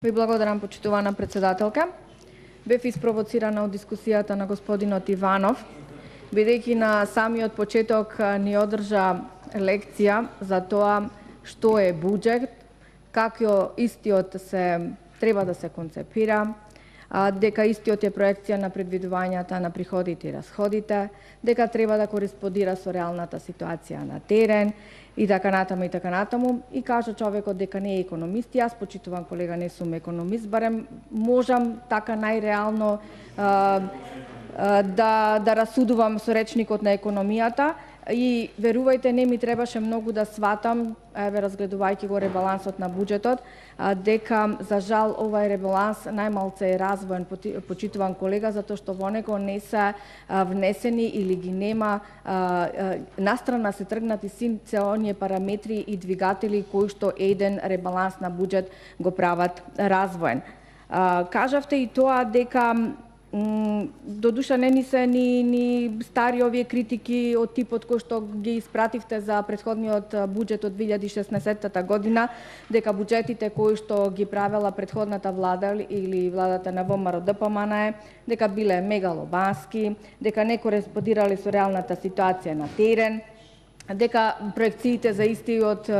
Ви благодарам, почитувана председателка. Бев испровоцирана од дискусијата на господинот Иванов, бидејќи на самиот почеток ни одржа лекција за тоа што е буџет, како истиот треба да се концепира, дека истиот е проекција на предвидувањата на приходите и расходите, дека треба да кореспондира со реалната ситуација на терен и така натаму и така натаму. И кажа човекот дека не е економист. Јас, почитуван колега, не сум економист, барем можам така најреално да расудувам со речникот на економијата. И верувајте, не ми требаше многу да сватам, разгледувајќи го ребалансот на буџетот, дека за жал овај ребаланс најмалце е развоен, почитуван колега, затоа што во него не се внесени или ги нема настрана се тргнати се оние параметри и двигатели кои што еден ребаланс на буџет го прават развоен. Кажавте и тоа дека додуша не ни се ни стари овие критики од типот кој што ги испративте за претходниот буџет од 2016 година, дека буџетите кои што ги правела претходната влада или владата на ВМРО ДПМН, дека биле мегаломански, дека не кореспондирале со реалната ситуација на терен, дека проекциите за истиот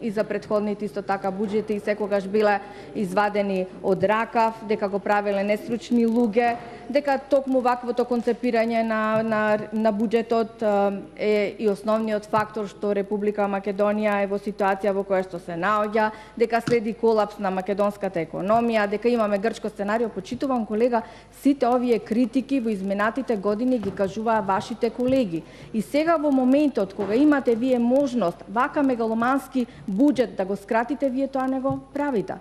и за претходните исто така буџети секогаш биле извадени од ракав, дека го правеле нестручни луѓе, дека токму ваквото концепирање на буџетот е и основниот фактор што Република Македонија е во ситуација во која што се наоѓа, дека следи колапс на македонската економија, дека имаме грчко сценарио. Почитуван колега, сите овие критики во изминатите години ги кажуваа вашите колеги. И сега во моментот кога имате вие можност вака мегаломански буџет да го скратите, вие тоа не го правите.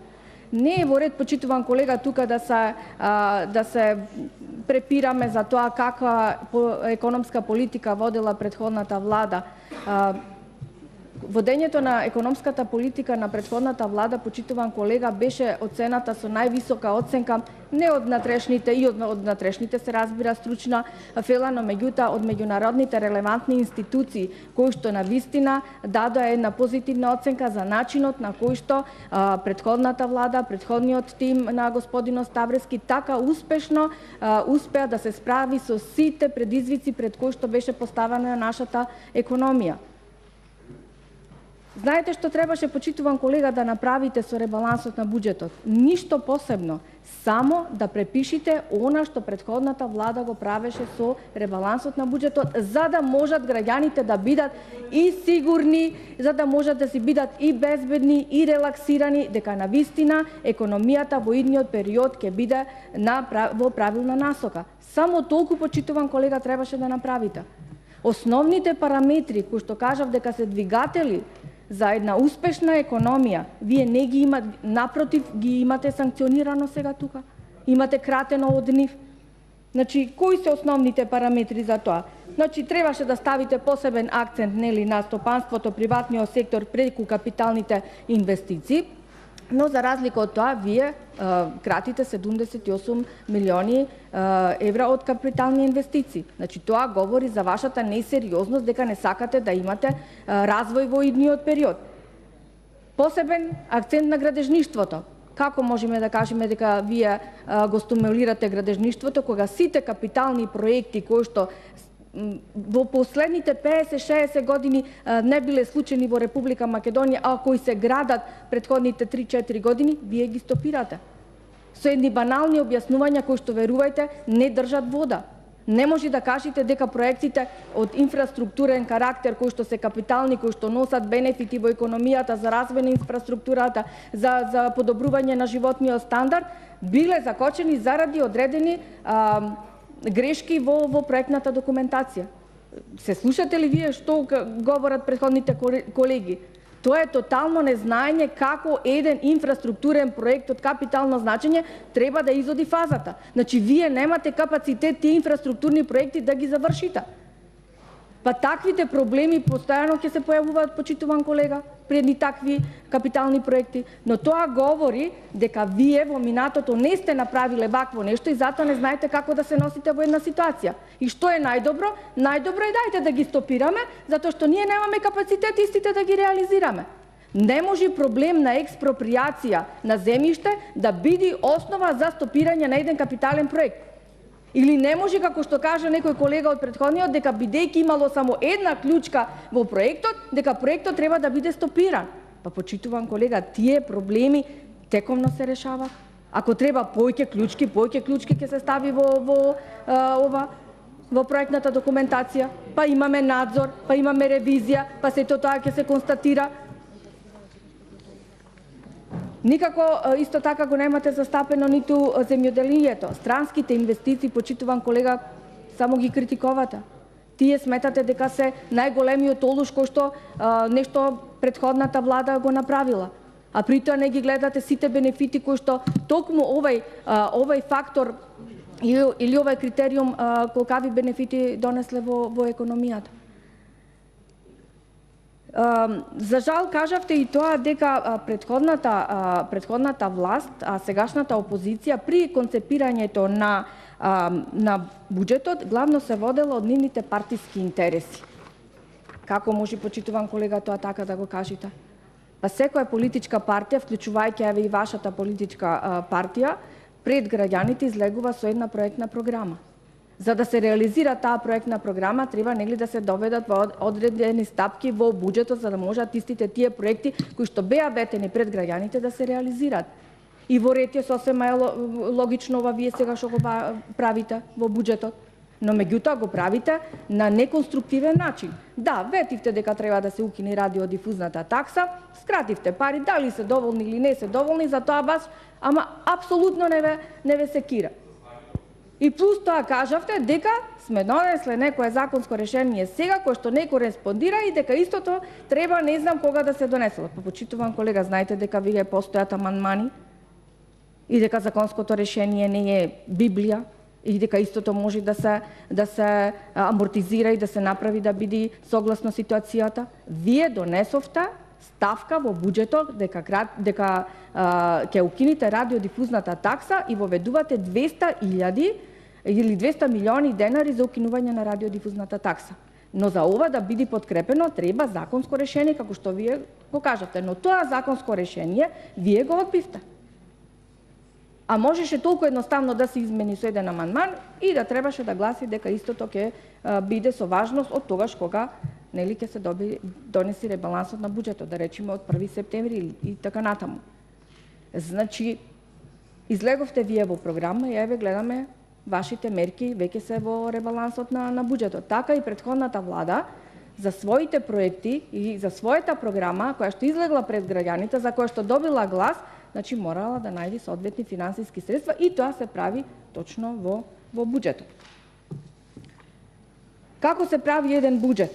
Не е во ред, почитуван колега, тука да се препираме за тоа каква економска политика водела претходната влада. Водењето на економската политика на претходната влада, почитуван колега, беше оцената со највисока оценка не од натрешните, и од натрешните се разбира стручна фела, но меѓутоа од меѓународните релевантни институции, кои што навистина дадоа една позитивна оценка за начинот на кој што претходната влада, претходниот тим на господинот Ставрески така успешно успеа да се справи со сите предизвици пред кои што беше поставена нашата економија. Знаете што требаше, почитуван колега, да направите со ребалансот на буџетот? Ништо посебно, само да препишите она што претходната влада го правеше со ребалансот на буџетот, за да можат граѓаните да бидат и сигурни, за да можат да си бидат и безбедни и релаксирани, дека навистина економијата во идниот период ќе биде во правилна насока. Само толку, почитуван колега, требаше да направите. Основните параметри кои што кажав дека се двигатели за една успешна економија, вие не ги имате, напротив, ги имате санкционирано сега тука. Имате кратено од нив. Значи, кои се основните параметри за тоа? Значи, требаше да ставите посебен акцент на стопанството, приватниот сектор преку капиталните инвестиции, но за разлика од тоа, вие кратите 78 милиони евра од капитални инвестиции. Значи, тоа говори за вашата несериозност, дека не сакате да имате развој во идниот период. Посебен акцент на градежништвото. Како можеме да кажеме дека вие го стимулирате градежништвото, кога сите капитални проекти кои што во последните 50-60 години не биле случаи во Република Македонија, а кои се градат претходните 3-4 години, вие ги стопирате. Со едни банални објаснувања кои што, верувајте, не држат вода. Не може да кажете дека проектите од инфраструктурен карактер, кои што се капитални, кои што носат бенефити во економијата за развој на инфраструктурата, за подобрување на животниот стандард, биле закочени заради одредени грешки во проектната документација. Се слушате ли вие што говорат претходните колеги? Тоа е тотално незнаење како еден инфраструктурен проект од капитално значење треба да изоди фазата. Значи, вие немате капацитет тие инфраструктурни проекти да ги завршите. Па таквите проблеми постојано ќе се појавуваат, почитуван колега, при едни такви капитални проекти, но тоа говори дека вие во минатото не сте направиле вакво нешто и затоа не знаете како да се носите во една ситуација. И што е најдобро? Најдобро е дајте да ги стопираме, затоа што ние немаме капацитет истите да ги реализираме. Не може проблем на експроприација на земјиште да биде основа за стопирање на еден капитален проект. Или не може, како што кажа некој колега од претходниот, дека бидејќи имало само една клучка во проектот, дека проектот треба да биде стопиран. Па почитуван колега, тие проблеми текомно се решаваат. Ако треба повеќе клучки ќе се стави во проектната документација, па имаме надзор, па имаме ревизија, па сето тоа ќе се констатира. Никако исто така го немате застапено ниту земјоделието. Странските инвестиции, почитуван колега, само ги критикувате. Тие сметате дека се најголемиот олуш кој што нешто претходната влада го направила. А при тоа не ги гледате сите бенефити кои што токму овај фактор или овај критериум колкави бенефити донесле во економијата. За жал кажавте и тоа дека претходната власт, а сегашната опозиција при концепирањето на буџетот главно се водела од нивните партиски интереси. Како може, почитуван колега, тоа така да го кажете? Па секоја политичка партија, вклучувајќи еве и вашата политичка партија, пред граѓаните излегува со една проектна програма. За да се реализира таа проектна програма, треба нели да се доведат во одредени стапки во буџетот, за да можат истите тие проекти кои што беа ветени пред граѓаните да се реализираат. И во ред е сосема логично ова вие сега што го правите во буџетот, но меѓутоа го правите на неконструктивен начин. Да, ветивте дека треба да се укине радиодифузната такса, скративте пари, дали се доволни или не се доволни, за тоа вас, ама апсолутно не ве секира. И плюс тоа кажавте дека сме донесле некое законско решение сега кое што не кореспондира и дека истото треба не знам кога да се донесело. Па почитуван колега, знаете дека вие постојат амандмани и дека законското решение не е Библија и дека истото може да се амортизира и да се направи да биде согласно ситуацијата. Вие донесовте ставка во буџетот дека ќе укините радиодифузната такса и воведувате 200.000 или 200 милиони денари за укинување на радиодифузната такса. Но за ова да биде подкрепено треба законско решение, како што вие го кажавте. Но тоа законско решение вие го одбивте. А можеше толку едноставно да се измени со еден амандман и да требаше да гласи дека истото ќе биде со важност од тогаш кога нели ќе се донеси ребалансот на буџетот, да речеме од 1 септември и така натаму. Значи, излеговте вие во програма и еве гледаме вашите мерки веќе се во ребалансот на буџетот. Така и претходната влада за своите проекти и за својата програма која што излегла пред граѓаните, за која што добила глас, значи морала да најде соодветни финансиски средства и тоа се прави точно во буџетот. Како се прави еден буџет?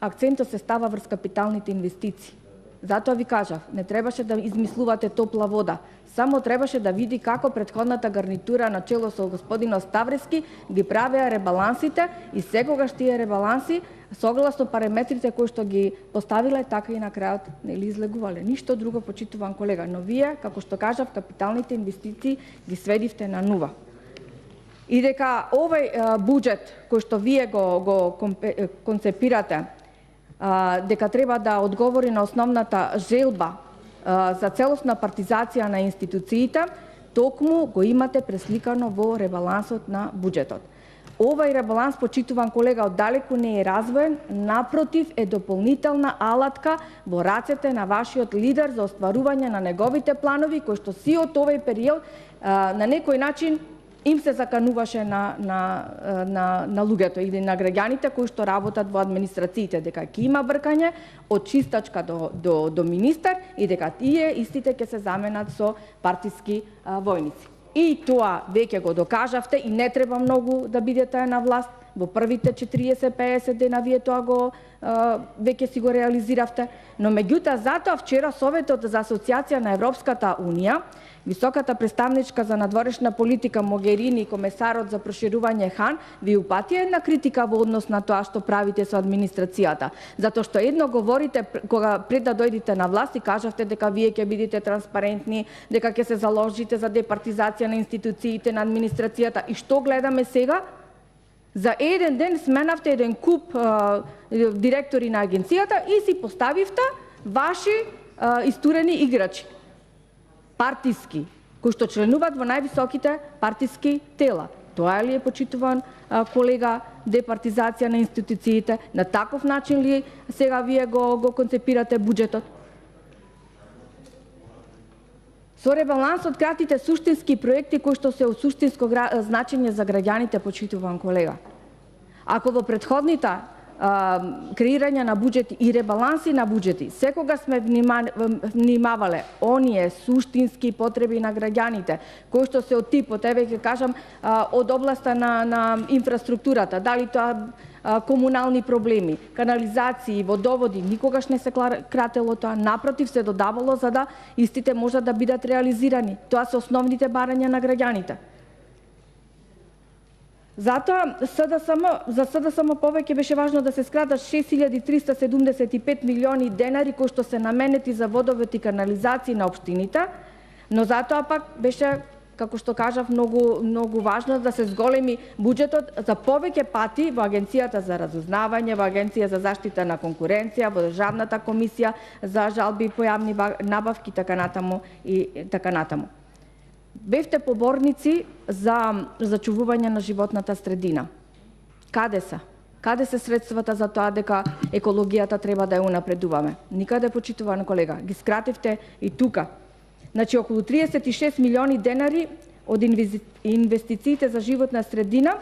Акцентот се става врз капиталните инвестиции. Затоа ви кажав, не требаше да измислувате топла вода. Само требаше да види како претходната гарнитура на чело со господин Ставрески ги правеа ребалансите и секогаш тие ребаланси согласно параметрите кои што ги поставиле, така и на крајот нели излегувале. Ништо друго, почитуван колега, но вие, како што кажав, капиталните инвестиции ги сведивте на нула. И дека овој буџет кој што вие го концепирате, дека треба да одговори на основната желба за целосна партизација на институциите, токму го имате пресликано во ребалансот на буџетот. Овај ребаланс, почитуван колега, оддалеку не е развоен, напротив е дополнителна алатка во рацете на вашиот лидер за остварување на неговите планови, кои што си од овој период на некој начин им се закануваше на луѓето или на граѓаните кои што работат во администрациите, дека ќе има бркање од чистачка до министер и дека тие истите ќе се заменат со партиски војници. И тоа веќе го докажавте и не треба многу да бидете на власт. Во првите 40-50 дена вие тоа веќе си го реализиравте. Но меѓутоа затоа вчера Советот за асоциација на Европската Унија, високата представничка за надворешна политика Могерини и комесарот за проширување Хан ви упати една критика во однос на тоа што правите со администрацијата. Затоа што едно говорите кога пред да дојдете на власт и кажавте дека вие ќе бидете транспарентни, дека ќе се заложите за департизација на институциите на администрацијата. И што гледаме сега? За еден ден сменавте еден куп директори на агенцијата и си поставивте ваши истурени играчи, партиски, кои што членуваат во највисоките партиски тела. Тоа ли е, почитуван колега, департизација на институциите? На таков начин ли сега вие го концепирате буџетот? Со ребалансот кратите суштински проекти кои што се од суштинско значење за граѓаните, почитуван колега. Ако во претходните креирање на буџети и ребаланси на буџети секогаш сме внимавале оние суштински потреби на граѓаните, кои што се од типот, еве ќе кажам, од областа на инфраструктурата, дали тоа комунални проблеми, канализации, водоводи, никогаш не се кратело тоа, напротив се додавало за да истите можат да бидат реализирани. Тоа се основните барања на граѓаните. Затоа за СДСМ повеќе беше важно да се скратат 6375 милиони денари кои што се наменети за водовод и канализации на општините, но затоа пак беше, како што кажав, многу важно да се зголеми буџетот за повеќе пати во Агенцијата за разузнавање, во Агенција за заштита на конкуренција, во Државната комисија за жалби по јавни набавки така натаму. Бевте поборници за зачувување на животната средина. Каде се? Каде се средствата за тоа дека екологијата треба да ја унапредуваме? Никаде, почитуван колега. Ги скративте и тука. Значи, околу 36 милиони денари од инвестициите за животна средина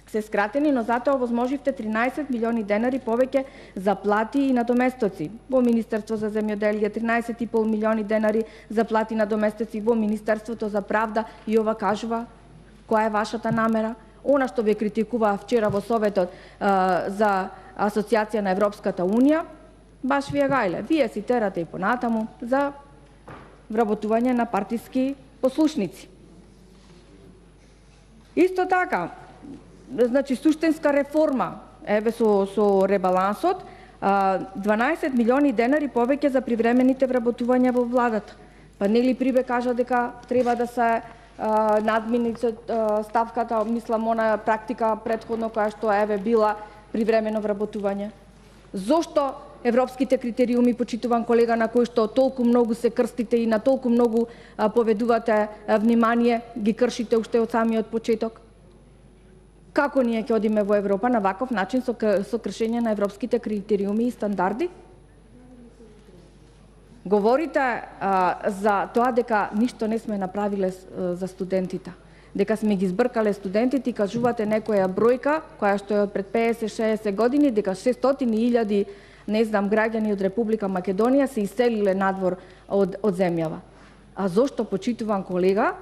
се скратени, но затоа овозможивте 13 милиони денари повеќе за плати и надоместоци. Во Министерство за земјоделие 13,5 милиони денари за плати и надоместоци, во Министерството за правда, и ова кажува која е вашата намера. Она што ве критикуваа вчера во Советот за Асоциација на Европската Унија, баш вие гајле. Вие си терате и понатаму за вработување на партиски послушници. Исто така, значи суштинска реформа, еве со ребалансот, 12 милиони денари повеќе за привремените вработувања во владата. Па нели Прибе кажа дека треба да се надмини ставката, мислам, она практика претходно која што еве била привремено вработување. Зошто европските критериуми, почитуван колега, на кои што толку многу се крстите и на толку многу поведувате внимание, ги кршите уште од самиот почеток? Како ние ќе одиме во Европа на ваков начин со кршење на европските критериуми и стандарди? Говорите за тоа дека ништо не сме направиле за студентите, дека сме ги збркале студентите и кажувате некоја бројка која што е од пред 50-60 години, дека 600.000 не знам граѓани од Република Македонија се иселиле надвор од земјава. А зошто, почитуван колега,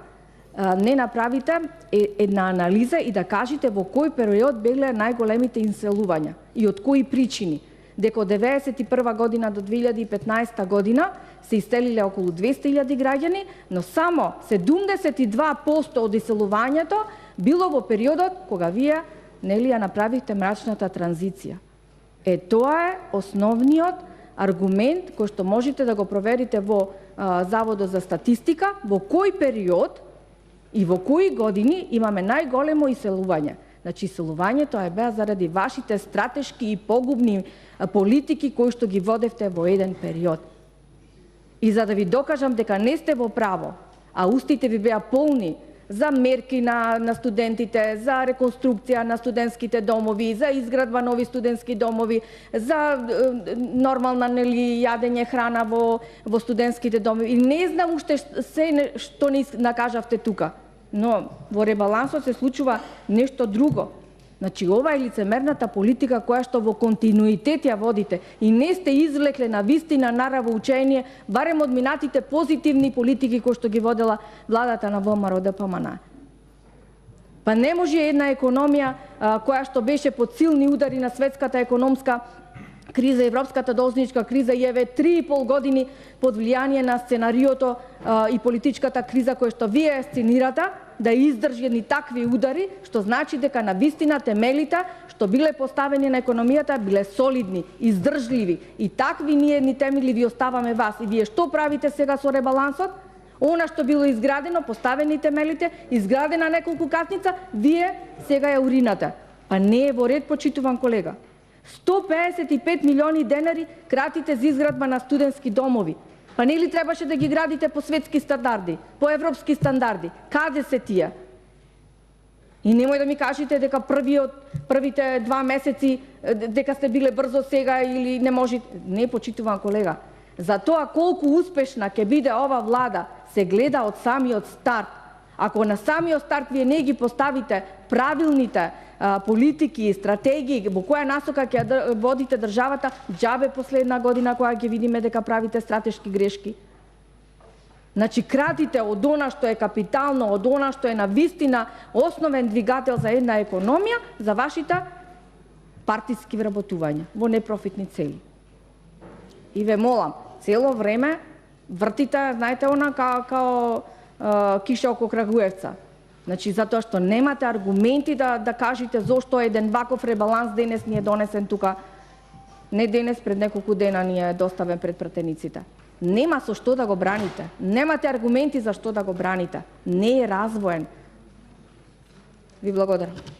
не направите една анализа и да кажете во кој период беле најголемите иселувања и од кои причини? Дека од 1991 година до 2015 година се иселиле околу 200.000 граѓани, но само 72% од иселувањето било во периодот кога вие нели ја направивте мрачната транзиција. Тоа е основниот аргумент кој што можете да го проверите во Заводот за статистика, во кој период и во кои години имаме најголемо иселување. Значи, иселувањето е беа заради вашите стратешки и погубни политики кои што ги водевте во еден период. И за да ви докажам дека не сте во право, а устите ви беа полни за мерки на студентите, за реконструкција на студентските домови, за изградба нови студентски домови, за нормална нели јадење храна во студентските домови. И не знам уште се што не накажавте тука. Но во ребалансот се случува нешто друго. Значи, ова е лицемерната политика која што во континуитет ја водите и не сте извлекле на вистина наравоучение, барем од минатите позитивни политики кои што ги водела владата на ВМРО ДПМН. Па не може една економија која што беше под силни удари на светската економска криза, европската должничка криза и еве 3,5 години под влијание на сценариото и политичката криза која што вие сценирате, да издржи едни такви удари, што значи дека на вистина темелите што биле поставени на економијата биле солидни, издржливи. И такви ние едни темели ви оставаме вас. И вие што правите сега со ребалансот? Она што било изградено, поставени темелите, изградена неколку катница, вие сега ја уринате. Па не е во ред, почитуван колега. 155 милиони денари кратите за изградба на студентски домови. Па нели требаше да ги градите по светски стандарди, по европски стандарди? Каде се тие? И немој да ми кажете дека првите 2 месеци дека сте биле брзо сега или не можете. Не, почитуван колега. За тоа колку успешна ќе биде ова влада се гледа од самиот старт. Ако на самиот старт вие не ги поставите правилните политики и стратегии во која насока ќе водите државата, џабе последна година кога ќе видиме дека правите стратешки грешки. Значи, крадите од она што е капитално, од она што е на вистина основен двигател за една економија, за вашите партиски вработувања во непрофитни цели. И ве молам, цело време вртите, знаете, она као киша око Крагуевца. Значи, затоа што немате аргументи да кажете зошто еден ваков ребаланс денес ни е донесен тука. Не денес, пред неколку дена ни е доставен пред пратениците. Нема со што да го браните. Немате аргументи за што да го браните. Не е развоен. Ви благодарам.